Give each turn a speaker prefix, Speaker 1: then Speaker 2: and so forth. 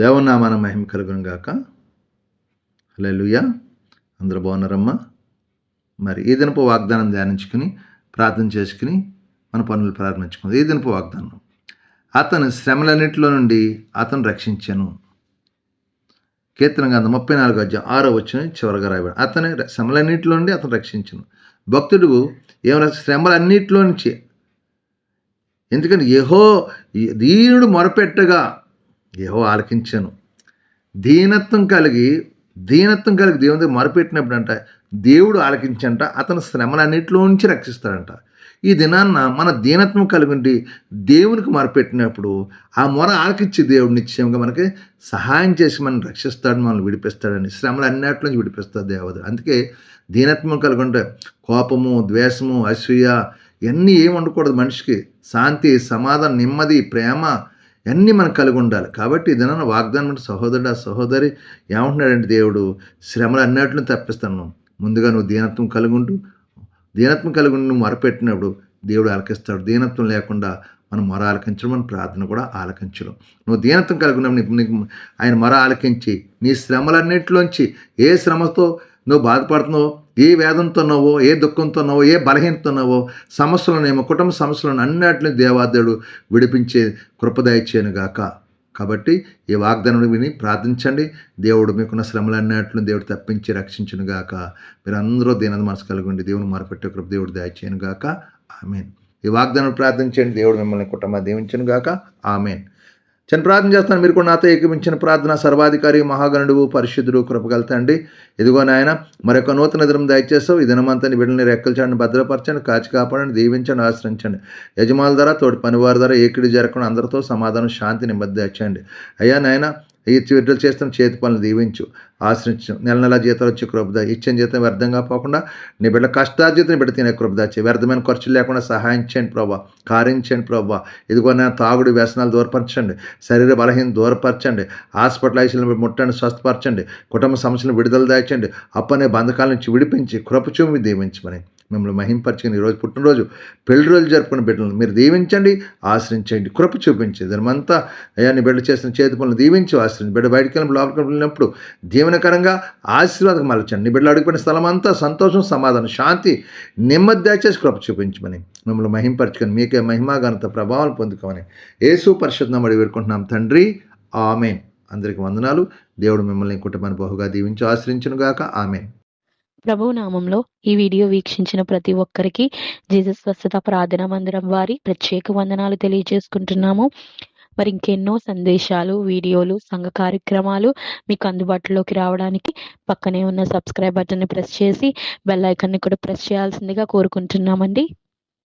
Speaker 1: దేవుని నామాన మహిమ కలుగును గాక. హల్లెలూయా. అందరూ బాగున్నారమ్మా? మరి ఈ దినపు వాగ్దానం ధ్యానించుకుని ప్రార్థన చేసుకుని మన పనులు ప్రారంభించుకుంది. ఈ దినపు వాగ్దానం, అతను శ్రమలన్నింటిలో నుండి అతను రక్షించెను. కీర్తన గ్రంథం 34:6 చివరిగా రాయబడి, అతని శ్రమలన్నింటిలో నుండి అతను రక్షించను. భక్తుడు ఏమైనా శ్రమలన్నింటిలో నుంచి, ఎందుకంటే దీనుడు మొరపెట్టగా యెహోవా ఆలకించెను. దీనత్వం కలిగి దేవుని దగ్గర మొరపెట్టినప్పుడు అంట దేవుడు ఆలకించంట అతను శ్రమలన్నింటిలో నుంచి రక్షిస్తాడంట. ఈ దినాన్న మన దీనత్వం కలిగి ఉండి దేవునికి మొరపెట్టినప్పుడు ఆ మొర ఆలకించి దేవుడు నిశ్చయంగా మనకి సహాయం చేసి మనం రక్షిస్తాడు, మనల్ని విడిపిస్తాడని, శ్రమలు అన్నిటి నుంచి విడిపిస్తాడు దేవుడు. అందుకే దీనత్వం కలిగి ఉంటే కోపము, ద్వేషము, అసూయ ఇవన్నీ ఏమి ఉండకూడదు. మనిషికి శాంతి, సమాధానం, నెమ్మది, ప్రేమ అన్నీ మనకు కలిగి ఉండాలి. కాబట్టి ఇదన్నా వాగ్దానం సహోదరుడు, సహోదరి ఏమంటున్నాడంటే, దేవుడు శ్రమలు అన్నిటిని తప్పిస్తాను. ముందుగా నువ్వు దీనత్వం కలిగి ఉండు. దీనత్వం కలిగి ఉండి నువ్వు మొరపెట్టినప్పుడు దేవుడు ఆలకిస్తాడు. దీనత్వం లేకుండా మనం మొర ఆలకించడం, మన ప్రార్థన కూడా ఆలకించడం. నువ్వు దీనత్వం కలిగి ఉన్నప్పుడు నీకు ఆయన మొర ఆలకించి నీ శ్రమలన్నింటిలోంచి ఏ శ్రమతో నువ్వు బాధపడుతున్నావో, ఏ వేదంతో ఉన్నావో, ఏ దుఃఖంతో ఉన్నావో, ఏ బలహీనతో ఉన్నావో, సమస్యలనేమో, కుటుంబ సమస్యలను అన్నిటిని దేవాదేవుడు విడిపించే కృపదయచేయను గాక. కాబట్టి ఈ వాగ్దానం విని ప్రార్థించండి. దేవుడు మీకున్న శ్రమలన్నిటిని దేవుడు తప్పించి రక్షించును గాక. మీరు అందరూ దీనది మనసు కలిగి ఉండి దేవుని మొరపెట్టే కృప దేవుడు దయచేయను గాక. ఆమెన్. ఈ వాగ్దానం ప్రార్థించండి. దేవుడు మిమ్మల్ని కుటుంబాన్ని దీవించును గాక. ఆమెన్. చిన్న ప్రార్థన చేస్తాను. మీరు కూడా నాతో ఏకమించిన ప్రార్థన. సర్వాధికారి, మహాగణుడు, పరిశుద్ధుడు, కృపగల తండ్రి, ఇదిగో నాయన మరొక నూతన దినం దయచేస్తావు. ఈ దినమంతా బిడ్డని రెక్కలు చాడిని భద్రపరచండి, కాచి కాపాడండి, దీవించండి, ఆశ్రయించండి. యజమానుల ద్వారా, తోటి పనివారి ద్వారా ఏకిడి జరగకుండా అందరితో సమాధానం, శాంతి, నెమ్మది దయచేయండి. అయ్యా నాయన ఈ విడుదల చేస్తున్న చేతి పనులు దీవించు, ఆశ్రయించు. నెల జీతాలు వచ్చి కృపద, ఇచ్చిన జీతం వ్యర్థంగా పోకుండా నీ బిడ్డ కష్టార్జితం బిడ్డ తినే కృపదాచి, వ్యర్థమైన ఖర్చులు లేకుండా సహాయం చేయండి ప్రభా, కారించండి ప్రభా. ఇదిగో నా తాగుడు వ్యసనాలు దూరపరచండి, శరీర బలహీన దూరపరచండి, హాస్పిటల్ ఐసీలను ముట్టండి, స్వస్థపరచండి, కుటుంబ సమస్యలను విడుదల దాచండి, అప్పనే బంధకాల నుంచి విడిపించి కృపచూమి దీవించమని మిమ్మల్ని మహింపరచుకుని ఈరోజు పుట్టినరోజు, పెళ్లి రోజు జరుపుకున్న బిడ్డలను మీరు దీవించండి, ఆశ్రయించండి, కృప చూపించి దినమంతా అయ్యా నీ బిడ్డ చేసిన చేతి పనులు దీవించి ఆశ్రయించి, బిడ్డ బయటికి వెళ్ళి లోపలికి వెళ్ళినప్పుడు దీవెనకరంగా ఆశీర్వాదం మలచండి. నీ బిడ్డలు అడుగుపడిన స్థలం అంతా సంతోషం, సమాధానం, శాంతి, నెమ్మది దయచేసి కృప చూపించమని మిమ్మల్ని మహింపరచుకొని మీకే మహిమా ఘనత ప్రభావం పొందుకోమని యేసు పరిశుద్ధ నామమున వేడుకుంటున్నాం తండ్రి. ఆమెన్. అందరికీ వందనాలు. దేవుడు మిమ్మల్ని కుటుంబాన్ని బహుగా దీవించి ఆశ్రయించును గాక. ఆమెన్.
Speaker 2: ప్రభువు నామంలో ఈ వీడియో వీక్షించిన ప్రతి ఒక్కరికి జీసస్ స్వస్థత ప్రార్థనా మందిరం వారి ప్రత్యేక వందనాలు తెలియజేసుకుంటున్నాము. మరి ఇంకెన్నో సందేశాలు, వీడియోలు, సంఘ కార్యక్రమాలు మీకు అందుబాటులోకి రావడానికి పక్కనే ఉన్న సబ్స్క్రైబ్ బటన్ని ప్రెస్ చేసి బెల్ ఐకాన్ని కూడా ప్రెస్ చేయాల్సిందిగా కోరుకుంటున్నామండి.